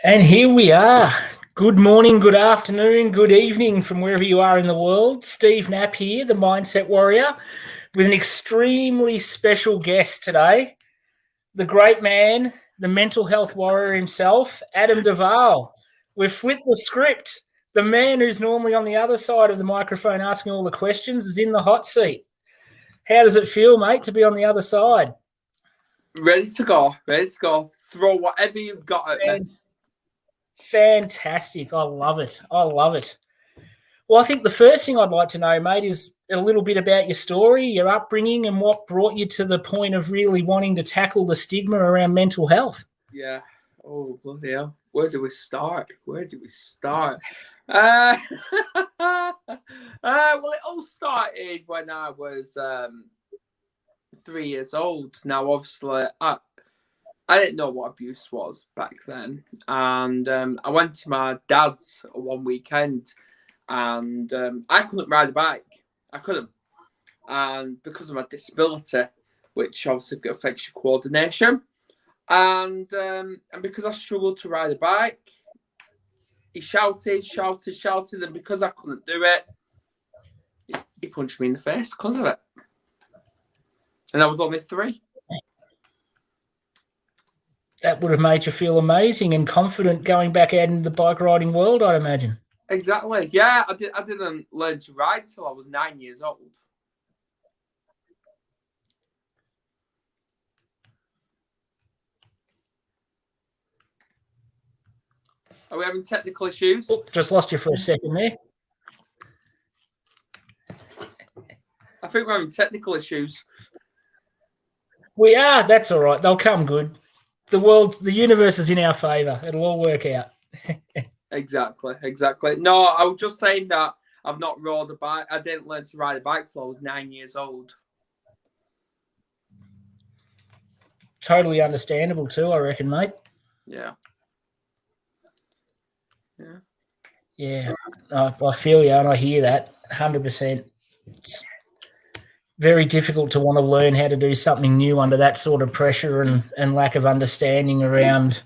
And here we are. Good morning, good afternoon, good evening from wherever you are in the world. Steve Knapp here, the Mindset Warrior, with an extremely special guest today. The great man, the mental health warrior himself, Adam Duvall. We've flipped the script. The man who's normally on the other side of the microphone asking all the questions is in the hot seat. How does it feel, mate, to be on the other side? Ready to go. Throw whatever you've got at me. Fantastic. I love it. Well, I think the first thing I'd like to know, mate, is a little bit about your story, your upbringing, and what brought you to the point of really wanting to tackle the stigma around mental health. Yeah. Oh, bloody hell. Where do we start? Well, it all started when I was 3 years old. Now, obviously, I didn't know what abuse was back then. And I went to my dad's one weekend and I couldn't ride a bike. I couldn't. And because of my disability, which obviously affects your coordination, and because I struggled to ride a bike, he shouted, and because I couldn't do it, he punched me in the face because of it. And I was only 3. That would have made you feel amazing and confident going back out into the bike riding world, I'd imagine. Exactly. Yeah, I didn't learn to ride till I was 9 years old. Are we having technical issues? Oh, just lost you for a second there. I think we're having technical issues. We are. That's all right. They'll come good. The universe is in our favour. It'll all work out. Exactly. No, I was just saying that I've not rode a bike. I didn't learn to ride a bike till I was 9 years old. Totally understandable too, I reckon, mate. Yeah. Yeah, I feel you and I hear that 100%. It's very difficult to want to learn how to do something new under that sort of pressure and lack of understanding around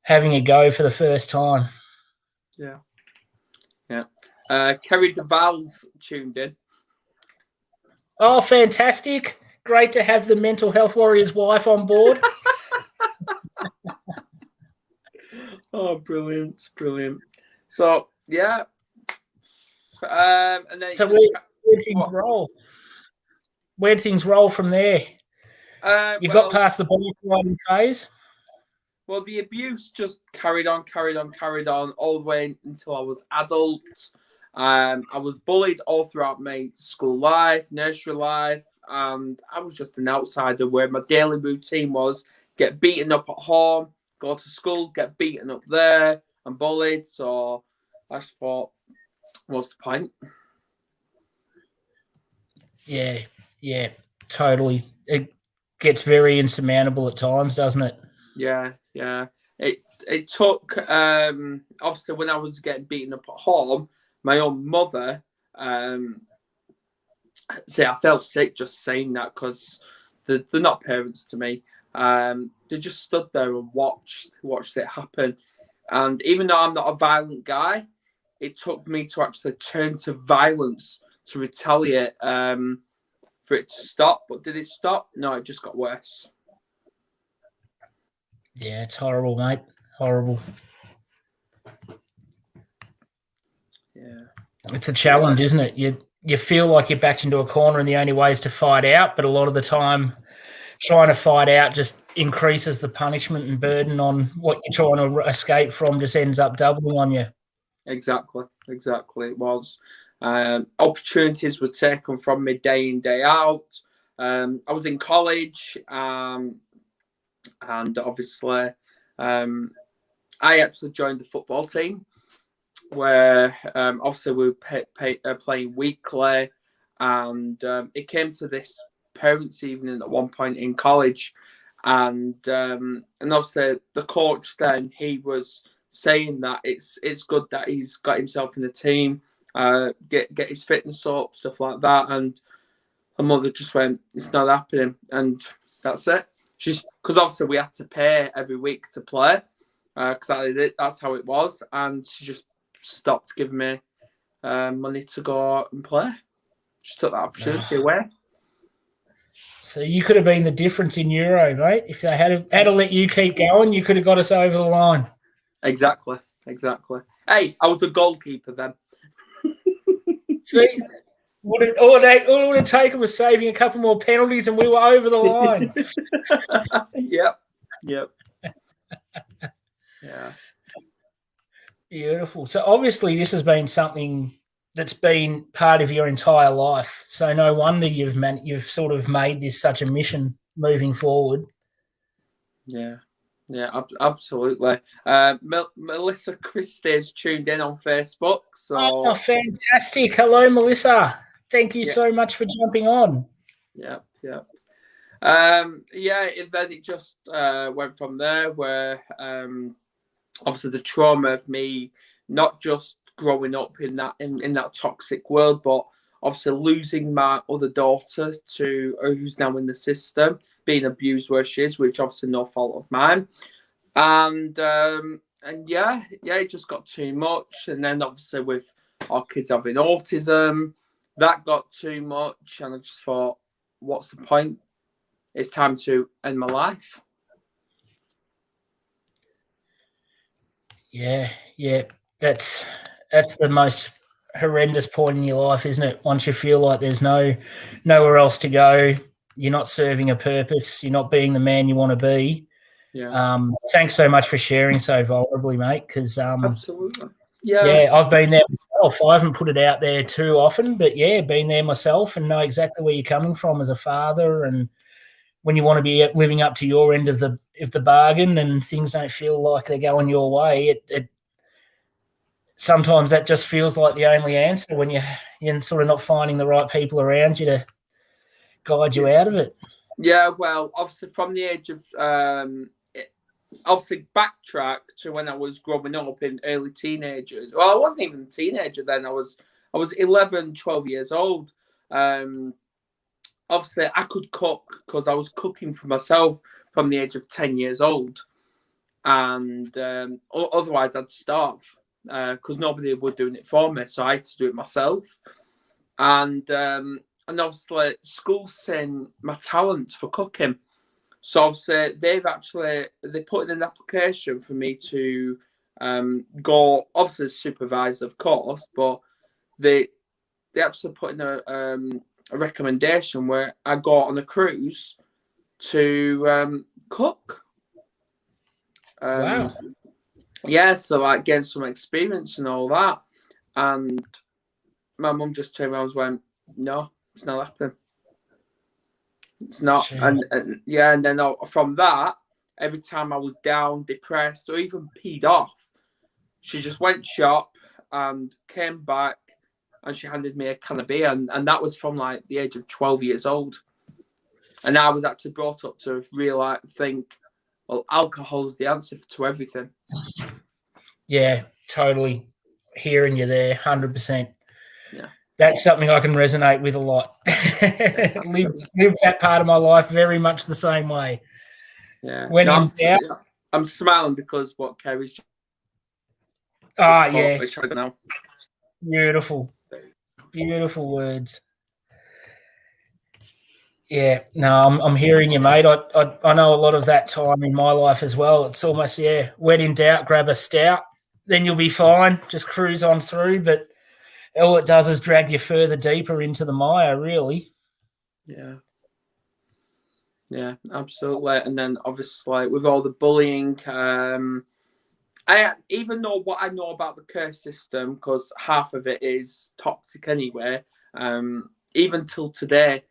having a go for the first time. Yeah. Kerry Duvall's tuned in. Oh, fantastic. Great to have the mental health warrior's wife on board. Oh, brilliant. So, yeah. And then so where things roll? Where'd things roll from there? You got past the bike riding phase? Well, the abuse just carried on all the way until I was adult. I was bullied all throughout my school life, nursery life, and I was just an outsider where my daily routine was get beaten up at home, go to school, get beaten up there, and bullied. So I just thought, what's the point? Yeah, totally. It gets very insurmountable at times, doesn't it? Yeah. It took obviously when I was getting beaten up at home, my own mother. See, I felt sick just saying that because they're not parents to me. They just stood there and watched it happen. And even though I'm not a violent guy, it took me to actually turn to violence to retaliate for it to stop. But did it stop? No, it just got worse. Yeah, it's horrible, mate. Horrible. Yeah. It's a challenge, isn't it? You feel like you're backed into a corner and the only way is to fight out, but a lot of the time trying to fight out just increases the punishment and burden on what you're trying to escape from, just ends up doubling on you. Exactly. It was. Opportunities were taken from me day in, day out. I was in college, and obviously I actually joined the football team where obviously we were playing weekly, and it came to this parents' evening at one point in college, and obviously the coach then, he was saying that it's good that he's got himself in the team, get his fitness up, stuff like that, and her mother just went, it's not happening, and that's it. Because obviously we had to pay every week to play, because that's how it was, and she just stopped giving me money to go out and play. She took that opportunity away. So you could have been the difference in Euro, mate. If they had to let you keep going, you could have got us over the line. Exactly. Hey, I was the goalkeeper then. See, all it would have taken was saving a couple more penalties, and we were over the line. Yep. Yeah. Beautiful. So obviously, this has been something that's been part of your entire life. So no wonder you've sort of made this such a mission moving forward. Yeah, absolutely. Melissa Christie's tuned in on Facebook. So fantastic. Hello, Melissa. Thank you so much for jumping on. Yeah. Then it just went from there where obviously the trauma of me not just growing up in that toxic world, but obviously losing my other daughter to who's now in the system, being abused where she is, which obviously no fault of mine. And it just got too much. And then obviously with our kids having autism, that got too much. And I just thought, what's the point? It's time to end my life. Yeah. That's the most horrendous point in your life, isn't it? Once you feel like there's nowhere else to go, you're not serving a purpose, you're not being the man you want to be. Yeah. Thanks so much for sharing so vulnerably, mate. Because absolutely. Yeah, I've been there myself. I haven't put it out there too often, but been there myself and know exactly where you're coming from as a father. And when you want to be living up to your end of the bargain and things don't feel like they're going your way, it sometimes that just feels like the only answer when you're sort of not finding the right people around you to guide you out of it. Yeah, well, obviously from the age of obviously backtrack to when I was growing up in early teenagers. Well, I wasn't even a teenager then. I was 11, 12 years old. Obviously, I could cook because I was cooking for myself from the age of 10 years old. And otherwise, I'd starve because nobody was doing it for me. So I had to do it myself. And obviously, school seen my talent for cooking. So obviously, they put in an application for me to go, obviously supervised, of course, but they actually put in a recommendation where I go on a cruise to cook. Wow. Yeah, so I gained some experience and all that. And my mum just turned around and went, no, it's not happening. It's not. And then from that, every time I was down, depressed, or even peed off, she just went shop and came back and she handed me a can of beer. And that was from like the age of 12 years old. And I was actually brought up to think, well, alcohol is the answer to everything. Yeah, totally. Hearing you there, 100%. Yeah. That's something I can resonate with a lot. live that part of my life very much the same way. Yeah. I'm smiling because what Kerry's just yes. Now. Beautiful words. Yeah, no, I'm hearing you, mate. I know a lot of that time in my life as well. It's almost, when in doubt, grab a stout, then you'll be fine. Just cruise on through. But all it does is drag you further deeper into the mire, really. Yeah, absolutely. And then obviously with all the bullying, I even know what I know about the care system because half of it is toxic anyway. Even till today,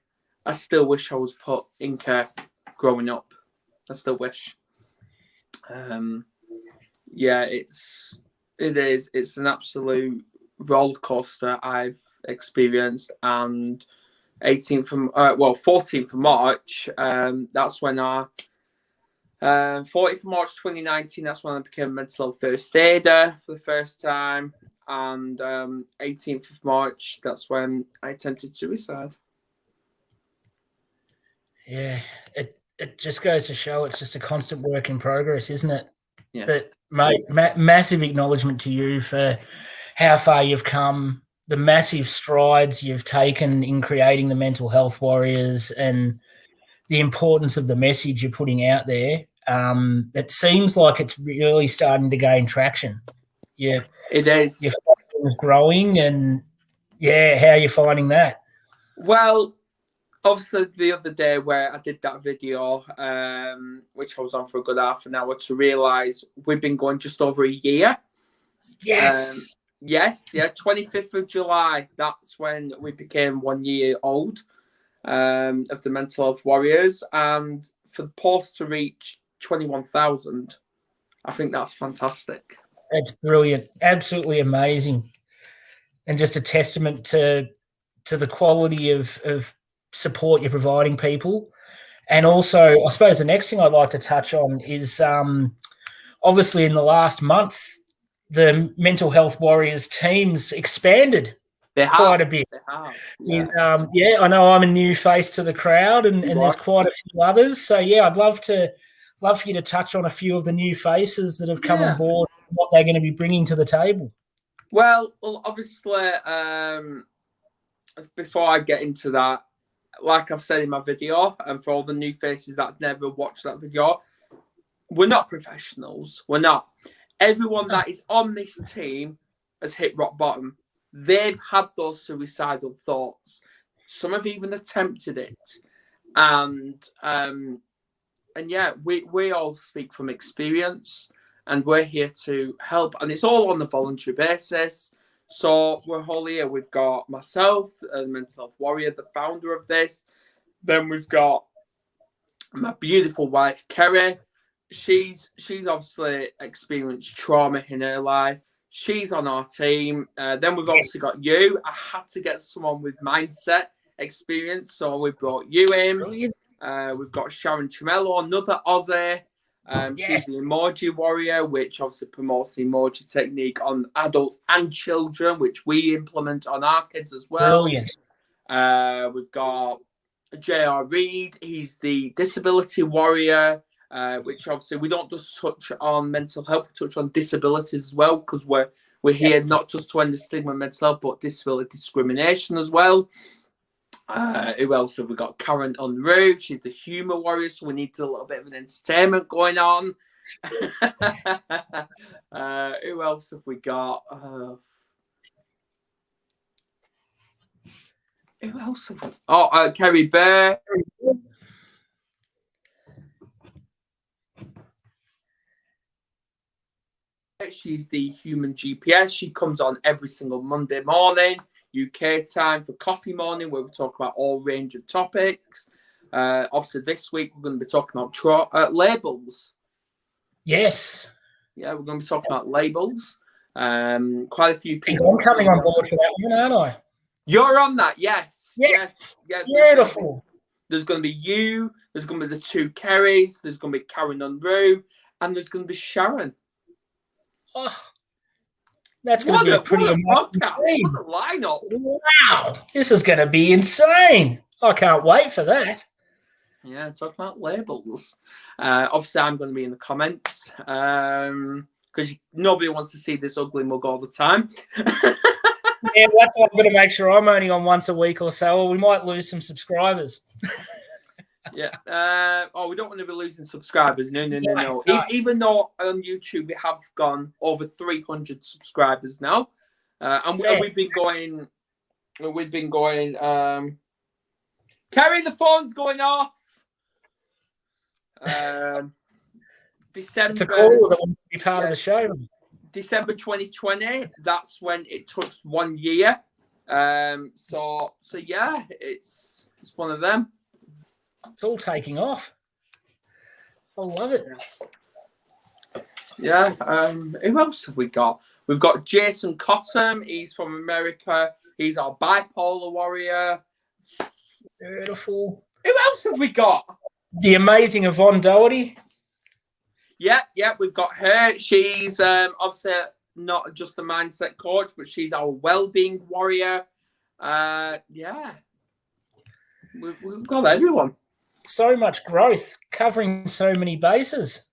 I still wish I was put in care growing up. I still wish. It's an absolute roller coaster I've experienced. And 14th of March, that's when 14th of March 2019, that's when I became a mental health first aider for the first time. And 18th of March, that's when I attempted suicide. Yeah, it just goes to show it's just a constant work in progress, isn't it? Yeah. But mate, massive acknowledgement to you for how far you've come, the massive strides you've taken in creating the Mental Health Warriors, and the importance of the message you're putting out there. It seems like it's really starting to gain traction. Yeah, it is. Your following is growing, and yeah, how are you finding that? Well, obviously the other day where I did that video, which I was on for a good half an hour, to realise we've been going just over a year. Yes. Yes, yeah, 25th of July. That's when we became 1 year old of the Mental Health Warriors. And for the post to reach 21,000, I think that's fantastic. That's brilliant. Absolutely amazing. And just a testament to the quality of support you're providing people. And also, I suppose the next thing I'd like to touch on is obviously in the last month, the Mental Health Warriors teams expanded quite a bit. They have. Yes. Yes. I know I'm a new face to the crowd, and there's quite a few others. So yeah, I'd love for you to touch on a few of the new faces that have come on board, and what they're going to be bringing to the table. Well, obviously, before I get into that, like I've said in my video, and for all the new faces that never watched that video, we're not professionals. We're not. Everyone that is on this team has hit rock bottom. They've had those suicidal thoughts. Some have even attempted it. And yeah, we all speak from experience, and we're here to help. And it's all on a voluntary basis. So we're all here. We've got myself, the Mental Health Warrior, the founder of this. Then we've got my beautiful wife, Kerry. She's obviously experienced trauma in her life. She's on our team. Then we've obviously got you. I had to get someone with mindset experience, so we brought you in. We've got Sharon Tremello, another Aussie. She's the emoji warrior, which obviously promotes the emoji technique on adults and children, which we implement on our kids as well. Brilliant. We've got J.R. Reid. He's the disability warrior, which obviously we don't just touch on mental health, we touch on disabilities as well, because we're here not just to end the stigma of mental health, but disability discrimination as well. Who else have we got? Karen Unruh. She's the humour warrior, so we need a little bit of an entertainment going on. Who else have we got? Who else have we? Oh, Kerry Bear. She's the human GPS. She comes on every single Monday morning, UK time, for coffee morning, where we talk about all range of topics. Obviously, this week we're going to be talking about labels. Yes. Yeah, we're going to be talking about labels. Quite a few people. I'm coming on board for that one, aren't I? You're on that, yes. Yes. Yeah, beautiful. There's going to be you. There's going to be the two Kerrys. There's going to be Karen Unruh, and there's going to be Sharon. Oh, that's going to be a pretty amazing team. What a lineup. Wow. This is going to be insane. I can't wait for that. Yeah, talk about labels. Obviously, I'm going to be in the comments because nobody wants to see this ugly mug all the time. Yeah, that's why I'm going to make sure I'm only on once a week or so, or we might lose some subscribers. Yeah. We don't want to be losing subscribers. No. Even though on YouTube we have gone over 300 subscribers now, and we've been going. Carry the phone's going off. December. It's a call that wants to be part of the show. December 2020. That's when it touched 1 year. So yeah, it's one of them. It's all taking off. I love it. Yeah. Who else have we got? We've got Jason Cottam. He's from America. He's our bipolar warrior. Beautiful. Who else have we got? The amazing Yvonne Doherty. Yeah. We've got her. She's obviously not just a mindset coach, but she's our well-being warrior. Yeah. We've got everyone. So much growth, covering so many bases.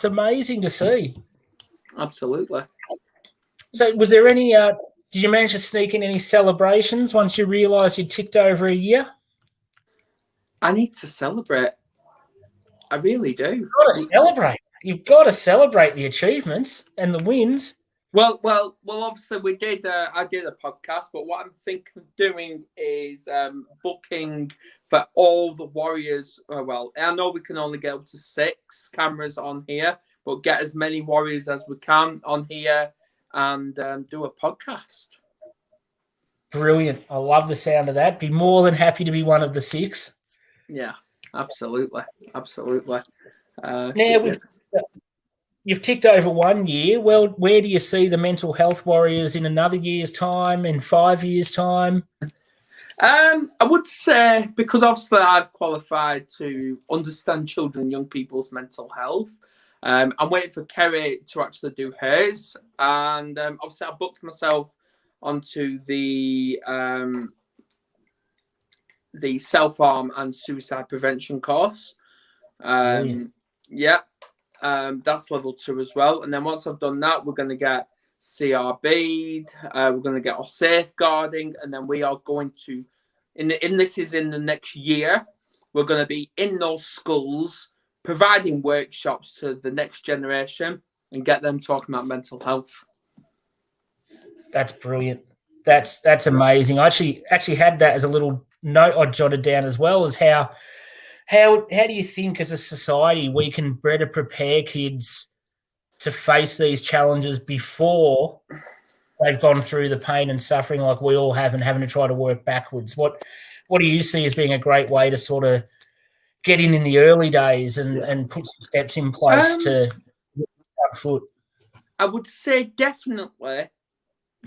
It's amazing to see. Absolutely. So was there any did you manage to sneak in any celebrations once you realised you ticked over a year? I need to celebrate. I really do. You've got to celebrate. You've got to celebrate the achievements and the wins. Well. Obviously, we did. I did a podcast, but what I'm thinking of doing is booking for all the Warriors. Well, I know we can only get up to 6 cameras on here, but get as many Warriors as we can on here and do a podcast. Brilliant. I love the sound of that. Be more than happy to be one of the 6. Yeah, absolutely. Now, you've ticked over 1 year. Well, where do you see the mental health Warriors in another year's time, in 5 years' time? I would say, because obviously I've qualified to understand children and young people's mental health. I'm waiting for Kerry to actually do hers. And obviously I booked myself onto the self-harm and suicide prevention course. That's level 2 as well. And then once I've done that, we're going to get CRB'd, we're going to get our safeguarding, and then we are going to, this is in the next year, we're going to be in those schools providing workshops to the next generation and get them talking about mental health. That's brilliant. That's amazing. I actually had that as a little note I jotted down as well, as how do you think as a society we can better prepare kids to face these challenges before they've gone through the pain and suffering like we all have and having to try to work backwards? What do you see as being a great way to sort of get in the early days and put some steps in place to get on foot? I would say definitely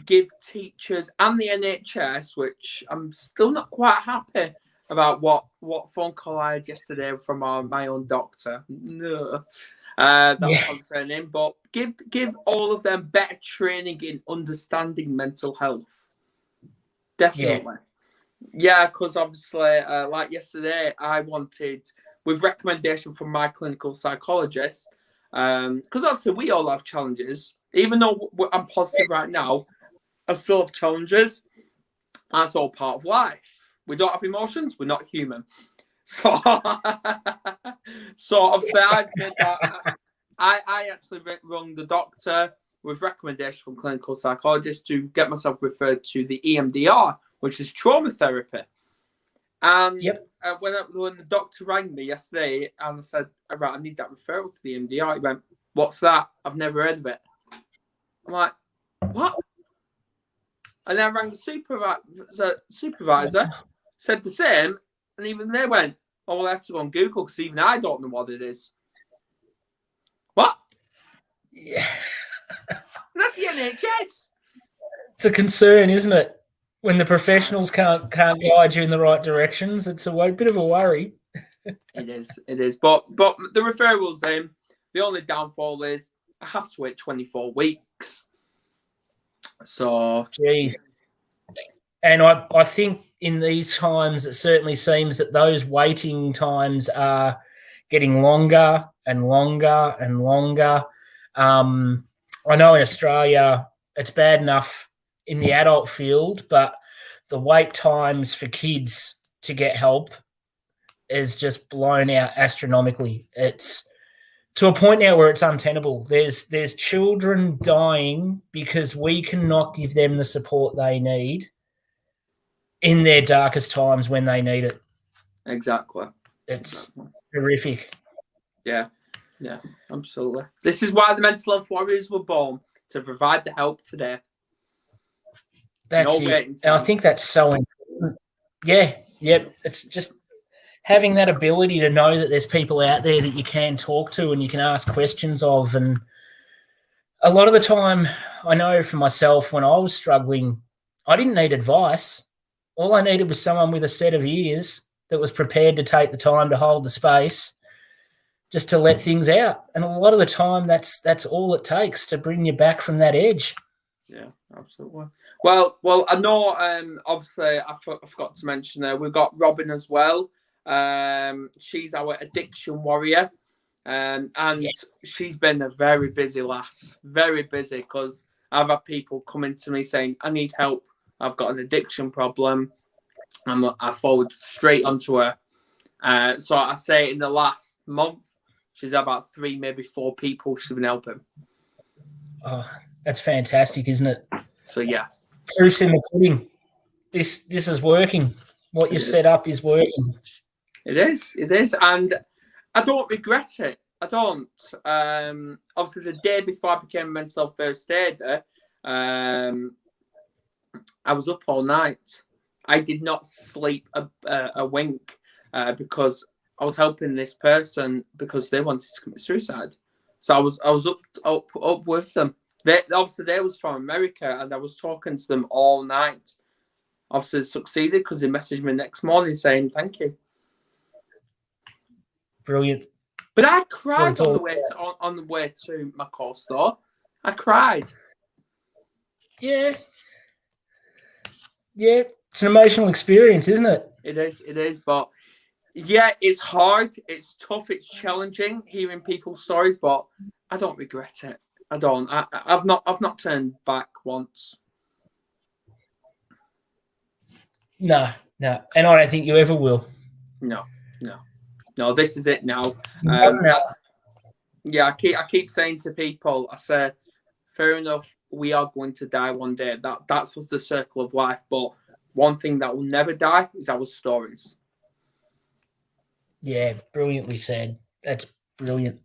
give teachers and the NHS, which I'm still not quite happy about what phone call I had yesterday from my own doctor. No, that's concerning. But give all of them better training in understanding mental health. Definitely. Yeah, because obviously, like yesterday, I wanted, with recommendation from my clinical psychologist, because obviously we all have challenges. Even though I'm positive right now, I still have challenges. That's all part of life. We don't have emotions. We're not human. So obviously I actually rung the doctor with recommendation from clinical psychologist to get myself referred to the EMDR, which is trauma therapy. And when the doctor rang me yesterday and I said, all right, I need that referral to the EMDR, he went, what's that? I've never heard of it. I'm like, what? And then I rang the supervisor, said the same, and even they went, oh, we'll have to go on Google because even I don't know what it is. What? Yeah. That's the NHS. It's a concern, isn't it? When the professionals can't guide you in the right directions, it's a bit of a worry. It is. But the referrals, the only downfall is I have to wait 24 weeks. So, geez. And I think in these times, it certainly seems that those waiting times are getting longer and longer and longer. I know in Australia, it's bad enough in the adult field, but the wait times for kids to get help is just blown out astronomically. It's to a point now where it's untenable. There's children dying because we cannot give them the support they need in their darkest times when they need it. Exactly. It's horrific. Yeah, absolutely. This is why the mental health warriors were born, to provide the help today. That's it. And I think that's so important. Yeah. It's just having that ability to know that there's people out there that you can talk to and you can ask questions of. And a lot of the time, I know for myself, when I was struggling, I didn't need advice. All I needed was someone with a set of ears that was prepared to take the time to hold the space just to let things out. And a lot of the time, that's all it takes to bring you back from that edge. Yeah, absolutely. Well, I know, obviously, I forgot to mention we've got Robin as well. She's our addiction warrior. And she's been a very busy lass, very busy, because I've had people coming to me saying, I need help. I've got an addiction problem. I forward straight onto her. So I say in the last month, she's had about 3, maybe 4 people she's been helping. Oh, that's fantastic, isn't it? So, yeah. Proof's in the pudding. This is working. What you've set up is working. It is. And I don't regret it. I don't. Obviously, the day before I became a mental health first aider, I was up all night. I did not sleep a wink because I was helping this person because they wanted to commit suicide. So I was up with them. They was from America, and I was talking to them all night. Obviously, succeeded because they messaged me next morning saying thank you. Brilliant. But I cried on the way to my course store. I cried. Yeah. It's an emotional experience, isn't it? It is. But yeah, it's hard. It's tough. It's challenging hearing people's stories, but I don't regret it. I don't. I've not turned back once. No, and I don't think you ever will. No. This is it now. I keep saying to people, I say, fair enough, we are going to die one day. That's the circle of life. But one thing that will never die is our stories. Yeah, brilliantly said. That's brilliant.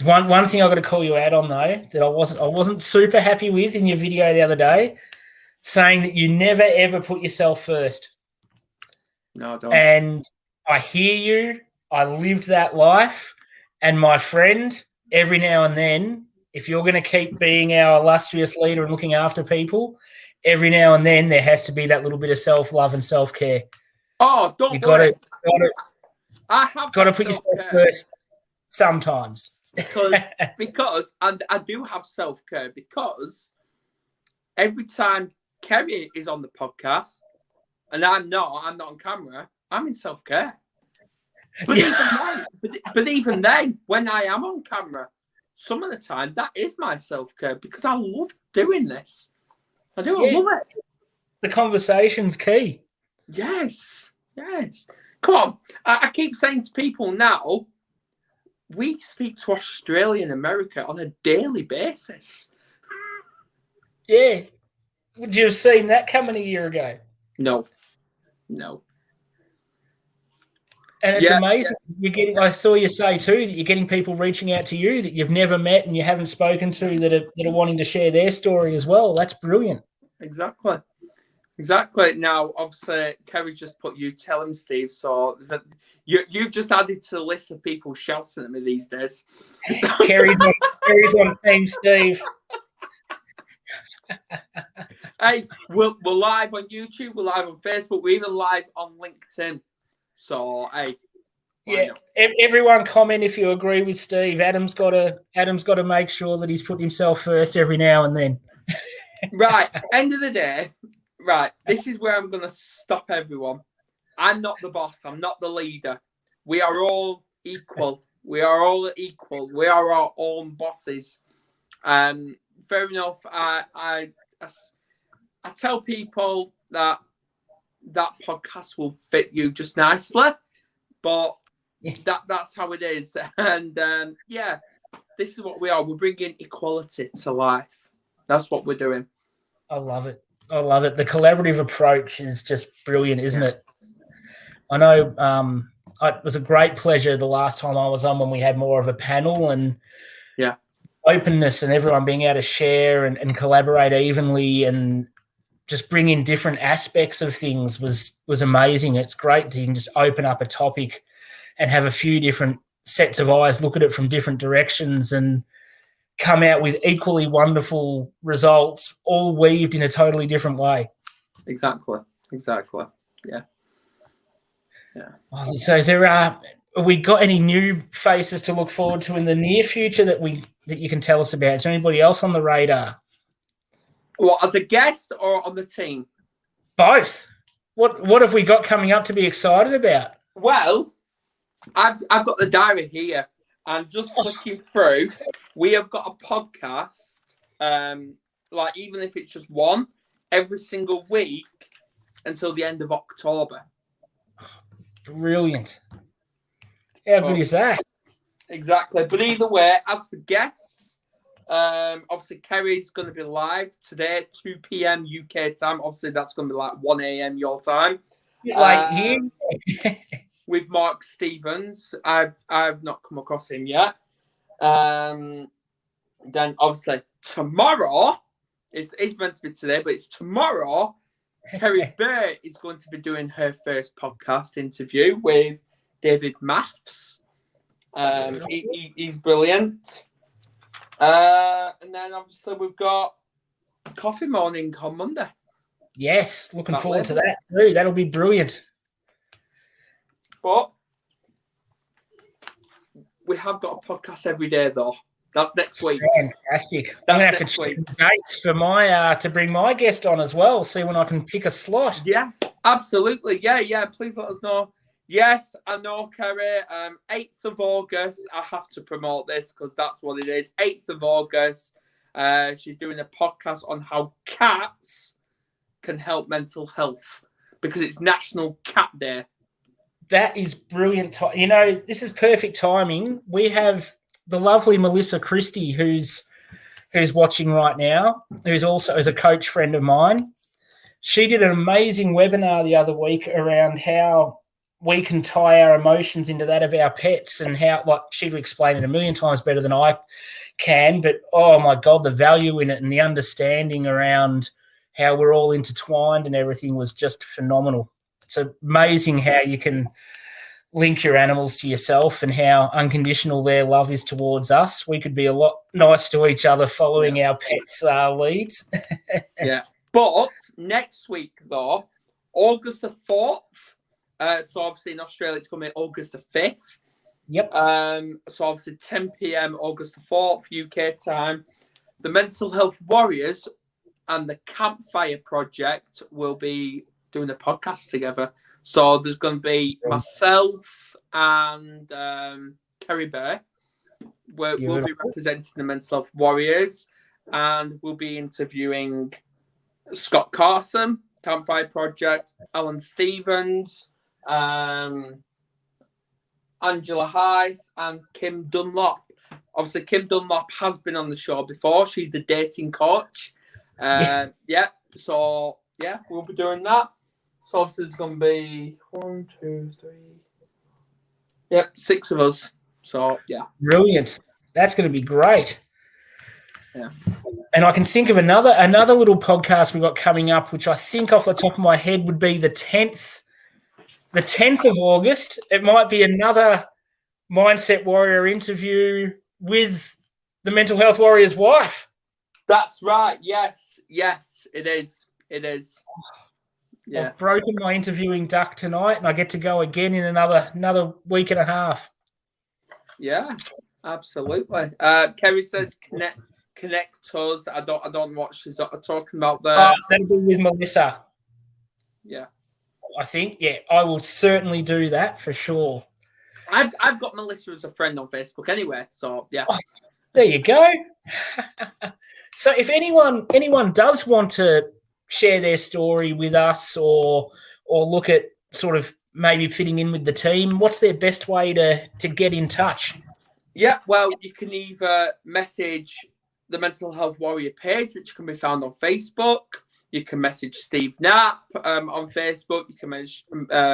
One thing I've got to call you out on though that I wasn't super happy with in your video the other day, saying that you never ever put yourself first. No, I don't. And I hear you. I lived that life. And my friend, every now and then, if you're going to keep being our illustrious leader and looking after people, every now and then there has to be that little bit of self-love and self-care. Oh, don't worry. I have got to put yourself first sometimes. because and I do have self-care because every time Kerry is on the podcast and I'm not on camera, I'm in self-care. But even then, when I am on camera, some of the time that is my self-care because I love doing this. I love it. The conversation's key. Yes. Come on. I keep saying to people now, we speak to Australia and America on a daily basis. Yeah. Would you have seen that coming a year ago? No. And it's amazing. You're getting. I saw you say too that you're getting people reaching out to you that you've never met and you haven't spoken to that are wanting to share their story as well. That's brilliant. Exactly. Now, obviously, Kerry's just put you. Tell him, Steve. So that you've just added to the list of people shouting at me these days. Kerry's on Team Steve. Hey, we're live on YouTube. We're live on Facebook. We're even live on LinkedIn. So, hey, everyone comment if you agree with Steve. Adam's got to make sure that he's put himself first every now and then. Right, end of the day. Right, this is where I'm going to stop everyone. I'm not the boss. I'm not the leader. We are all equal. We are our own bosses. Fair enough. I tell people that podcast will fit you just nicely, but that's how it is. And this is what we are. We're bringing equality to life. That's what we're doing. I love it. The collaborative approach is just brilliant, isn't it? I know it was a great pleasure the last time I was on when we had more of a panel and openness and everyone being able to share and collaborate evenly and just bring in different aspects of things was amazing. It's great to just open up a topic and have a few different sets of eyes look at it from different directions and come out with equally wonderful results, all weaved in a totally different way. Exactly. Yeah. So is there have we got any new faces to look forward to in the near future that you can tell us about? Is there anybody else on the radar? What, as a guest or on the team? Both. What have we got coming up to be excited about? Well, I've got the diary here. And just flicking through, we have got a podcast, like even if it's just one, every single week until the end of October. Brilliant. How good is that? Exactly. But either way, as for guests, obviously Kerry's going to be live today, 2 p.m. UK time. Obviously, that's going to be like 1 a.m. your time. Like you. With Mark Stevens. I've not come across him yet. Then obviously tomorrow, it's meant to be today, but it's tomorrow. Kerry Burr is going to be doing her first podcast interview with David Maths. He's brilliant. And then obviously we've got Coffee Morning on Monday. Yes, looking forward to that too. That'll be brilliant. But we have got a podcast every day, though. That's next week. Fantastic. I'm going to have to check the dates for my to bring my guest on as well, see when I can pick a slot. Yes, absolutely. Yeah. Please let us know. Yes, I know, Kerry. 8th of August, I have to promote this because that's what it is. 8th of August, she's doing a podcast on how cats can help mental health because it's National Cat Day. That is brilliant. This is perfect timing. We have the lovely Melissa Christie, who's watching right now, who's also is a coach friend of mine. She did an amazing webinar the other week around how we can tie our emotions into that of our pets and how, like, she'd explain it a million times better than I can. But, oh, my God, the value in it and the understanding around how we're all intertwined and everything was just phenomenal. It's amazing how you can link your animals to yourself and how unconditional their love is towards us. We could be a lot nicer to each other following our pets' leads. Yeah. But next week, though, August the 4th, so obviously in Australia it's coming August the 5th. Yep. So obviously 10 p.m. August the 4th, UK time, the Mental Health Warriors and the Campfire Project will be doing a podcast together. So there's going to be myself and Kerry Burr. We'll be representing the Mental Health Warriors, and we'll be interviewing Scott Carson, Campfire Project, Alan Stevens, Angela Heiss, and Kim Dunlop. Obviously, Kim Dunlop has been on the show before. She's the dating coach. So we'll be doing that. So obviously there's going to be 1, 2, 3. 6 of us. So, yeah. Brilliant. That's going to be great. Yeah. And I can think of another little podcast we've got coming up, which I think off the top of my head would be the 10th of August. It might be another Mindset Warrior interview with the Mental Health Warrior's wife. That's right. Yes, it is. Yeah. I've broken my interviewing duck tonight, and I get to go again in another week and a half. Yeah, absolutely. Kerry says connect us. I don't know what she's talking about there. That'll be with Melissa. Yeah. I think, I will certainly do that for sure. I've got Melissa as a friend on Facebook anyway, so yeah. Oh, there you go. So if anyone does want to share their story with us or look at sort of maybe fitting in with the team, what's their best way to get in touch? Yeah, well, you can either message the Mental Health Warrior page, which can be found on Facebook. You can message Steve Knapp on Facebook. You can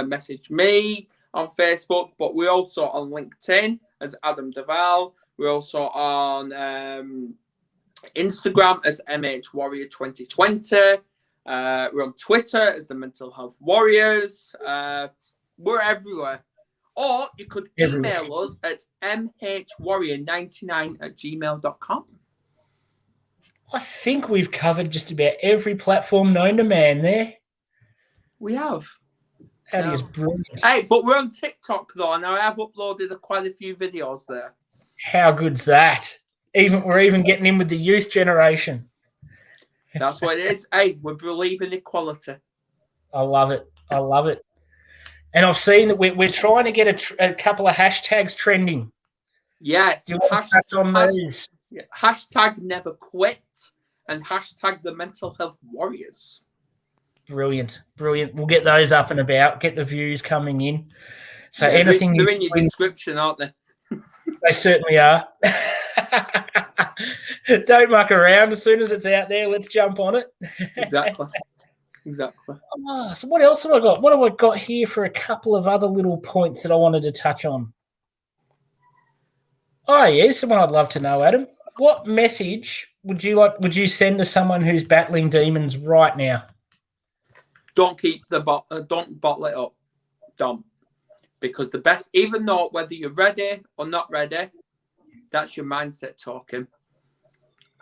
message me on Facebook. But we're also on LinkedIn as Adam Duval. We're also on Instagram as MHWarrior2020. We're on Twitter as the Mental Health Warriors. We're everywhere. Or you could email us at mhwarrior99@gmail.com. I think we've covered just about every platform known to man there. We have. That is brilliant. Hey, but we're on TickTok, though, and I have uploaded quite a few videos there. How good's that? We're even getting in with the youth generation. That's what it is. Hey, we believe in equality. I love it. And I've seen that we're trying to get a couple of hashtags trending. Yes. Do you want to touch on those? Hashtag never quit and hashtag the mental health warriors. Brilliant. We'll get those up and about, get the views coming in. So Yeah, anything they're in your description, aren't they? They certainly are. Don't muck around. As soon as it's out there, let's jump on it. Exactly. So what else have I got? What have I got here for a couple of other little points that I wanted to touch on? Oh, yeah, someone I'd love to know, Adam. What message would you send to someone who's battling demons right now? Don't don't bottle it up. Don't. Because the best, even though whether you're ready or not ready, that's your mindset talking.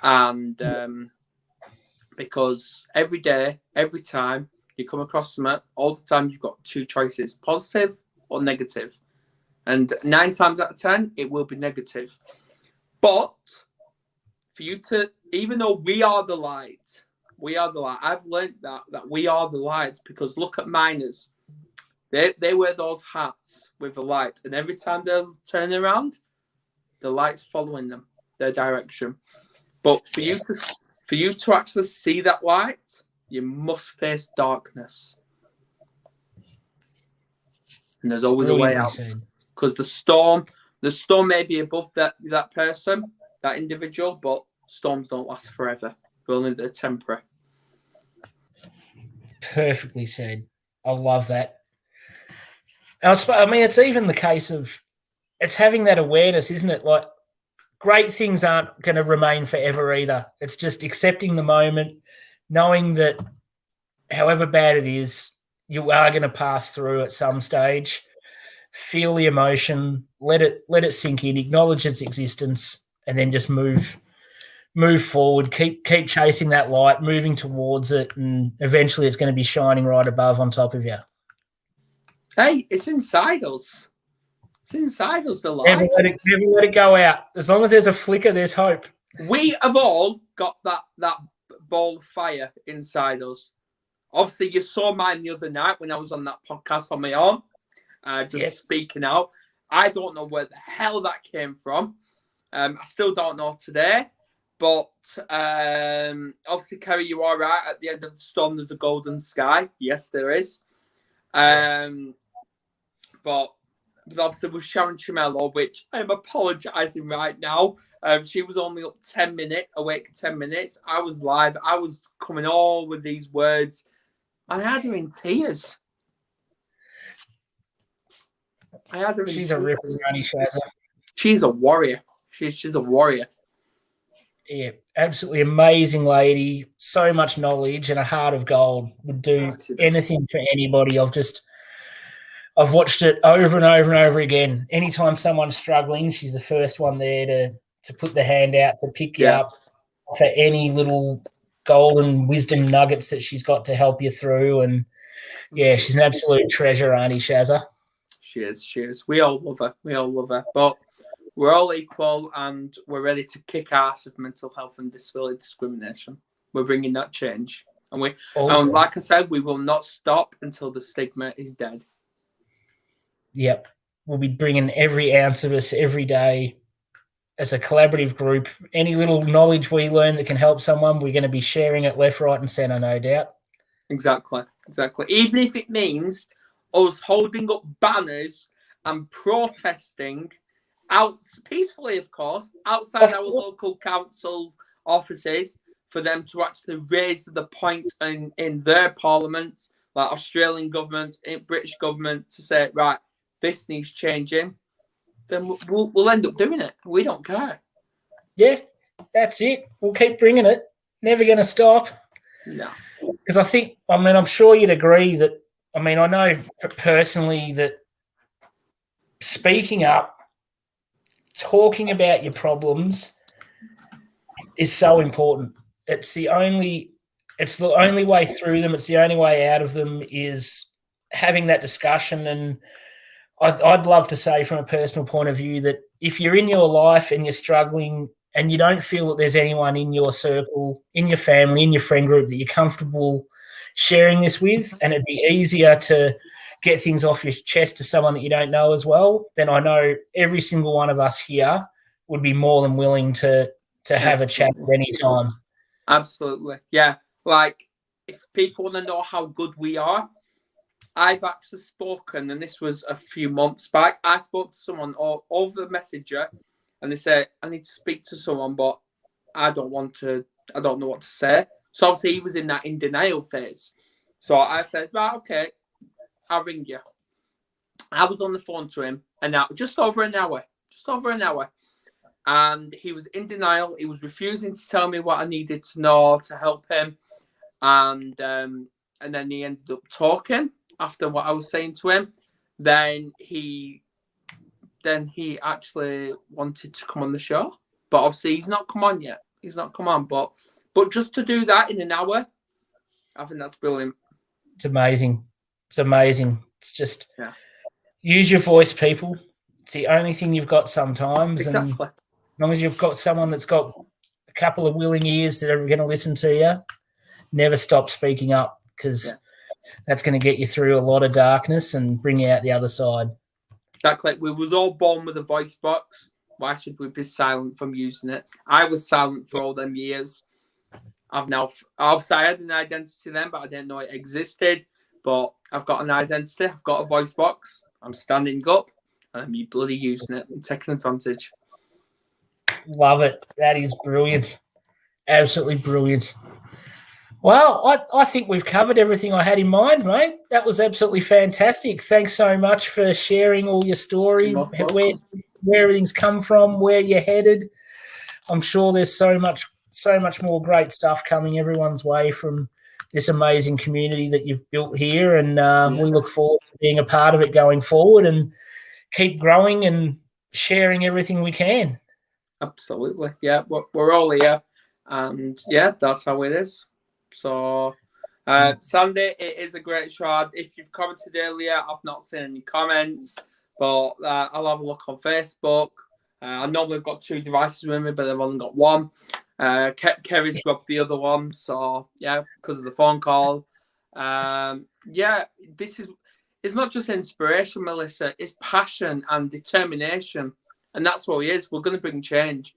And because every day, every time you come across something, all the time you've got two choices, positive or negative. And 9 times out of 10, it will be negative. But for you to, even though we are the light, I've learned that we are the light, because look at miners. They wear those hats with the light, and every time they're turning around, the light's following them, their direction. But for you to actually see that light, you must face darkness. And there's always a way out. Because the storm may be above that person, that individual, but storms don't last forever. They're temporary. Perfectly said. I love that. I mean, it's even the case of it's having that awareness, isn't it? Like, great things aren't going to remain forever either. It's just accepting the moment, knowing that however bad it is, you are going to pass through at some stage. Feel the emotion, let it sink in, acknowledge its existence, and then just move forward. Keep chasing that light, moving towards it, and eventually it's going to be shining right above on top of you. Hey, it's inside us. It's inside us, the light. Never let it go out. As long as there's a flicker, there's hope. We have all got that ball of fire inside us. Obviously, you saw mine the other night when I was on that podcast on my own, speaking out. I don't know where the hell that came from. I still don't know today. But obviously, Kerry, you are right. At the end of the storm, there's a golden sky. Yes, there is. Yes. But obviously with Sharon Chimello, which I'm apologising right now. She was only up 10 minutes, awake 10 minutes. I was live. I was coming all with these words. I had her in tears. She's a ripper, Randy Shazza. She's a warrior. She's a warrior. Yeah, absolutely amazing lady. So much knowledge and a heart of gold. Would do anything for anybody. I've watched it over and over and over again. Anytime someone's struggling, she's the first one there to put the hand out to pick you up for any little golden wisdom nuggets that she's got to help you through. And yeah, she's an absolute treasure, Auntie Shazza. She is. We all love her. But we're all equal, and we're ready to kick ass of mental health and disability discrimination. We're bringing that change. And like I said, we will not stop until the stigma is dead. Yep. We'll be bringing every ounce of us every day as a collaborative group. Any little knowledge we learn that can help someone, we're going to be sharing it left, right and centre, no doubt. Exactly. Even if it means us holding up banners and protesting peacefully, of course, outside our local council offices for them to actually raise the point in their parliament, like Australian government, British government, to say, right, this needs changing, then we'll end up doing it. We don't care. Yeah, that's it. We'll keep bringing it. Never going to stop. No. Because I'm sure you'd agree that, I know personally that speaking up, talking about your problems is so important. It's the only way through them. It's the only way out of them is having that discussion. And I'd love to say from a personal point of view that if you're in your life and you're struggling and you don't feel that there's anyone in your circle, in your family, in your friend group that you're comfortable sharing this with, and it'd be easier to get things off your chest to someone that you don't know as well, then I know every single one of us here would be more than willing to have a chat at any time. Absolutely. Yeah. Like, if people want to know how good we are, I've actually spoken, and this was a few months back. I spoke to someone over the messenger, and they said, I need to speak to someone, but I don't know what to say. So obviously he was in that in denial phase. So I said, right, okay, I'll ring you. I was on the phone to him, and now just over an hour. And he was in denial. He was refusing to tell me what I needed to know to help him. And then he ended up talking after what I was saying to him. Then he actually wanted to come on the show, but obviously he's not come on yet. He's not come on, but just to do that in an hour, I think that's brilliant. It's amazing. It's just use your voice, people. It's the only thing you've got sometimes. Exactly. And as long as you've got someone that's got a couple of willing ears that are going to listen to you, never stop speaking up, because that's going to get you through a lot of darkness and bring you out the other side. Exactly. We were all born with a voice box. Why should we be silent from using it? I was silent for all them years. Obviously I had an identity then, but I didn't know it existed. But I've got an identity. I've got a voice box. I'm standing up, and I'm bloody using it and taking advantage. Love it. That is brilliant. Absolutely brilliant. Well, I think we've covered everything I had in mind, mate. That was absolutely fantastic. Thanks so much for sharing all your story, where everything's come from, where you're headed. I'm sure there's so much more great stuff coming everyone's way from this amazing community that you've built here, and we look forward to being a part of it going forward and keep growing and sharing everything we can. Absolutely. Yeah, we're all here, and that's how it is. So Sandy, it is a great show. If you've commented earlier, I've not seen any comments, but I'll have a look on Facebook. I know we've got 2 devices with me, but I've only got one. Kerry's got the other one, so because of the phone call. It's not just inspiration, Melissa. It's passion and determination, and that's what it is. We're going to bring change,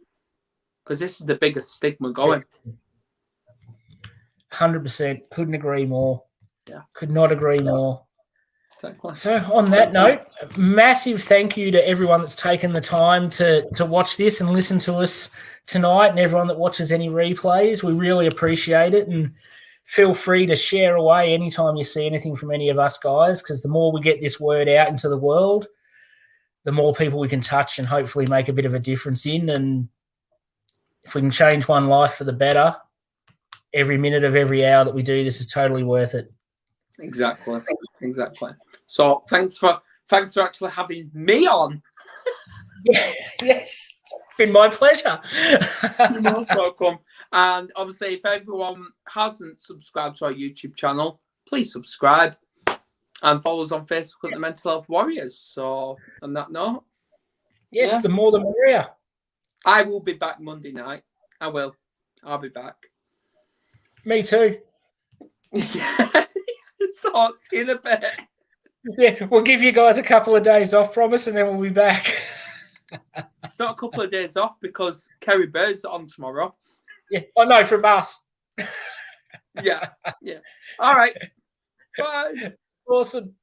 because this is the biggest stigma going. 100%. Couldn't agree more. Could not agree more. Exactly. So on that note, massive thank you to everyone that's taken the time to watch this and listen to us tonight, and everyone that watches any replays. We really appreciate it, and feel free to share away anytime you see anything from any of us guys, because the more we get this word out into the world, the more people we can touch and hopefully make a bit of a difference in. And if we can change one life for the better, every minute of every hour that we do this is totally worth it. Exactly. So thanks for actually having me on. Yes, it's been my pleasure. You're most welcome. And obviously, if everyone hasn't subscribed to our YouTube channel, please subscribe and follow us on Facebook at the Mental Health Warriors. So on that note, the more the merrier. I will be back Monday night. I will. I'll be back. Me too. So see you in a bit. Yeah, we'll give you guys a couple of days off from us, and then we'll be back. Not a couple of days off, because Kerry Bear's on tomorrow. Yeah, I know, from us. Yeah. All right. Bye. Awesome.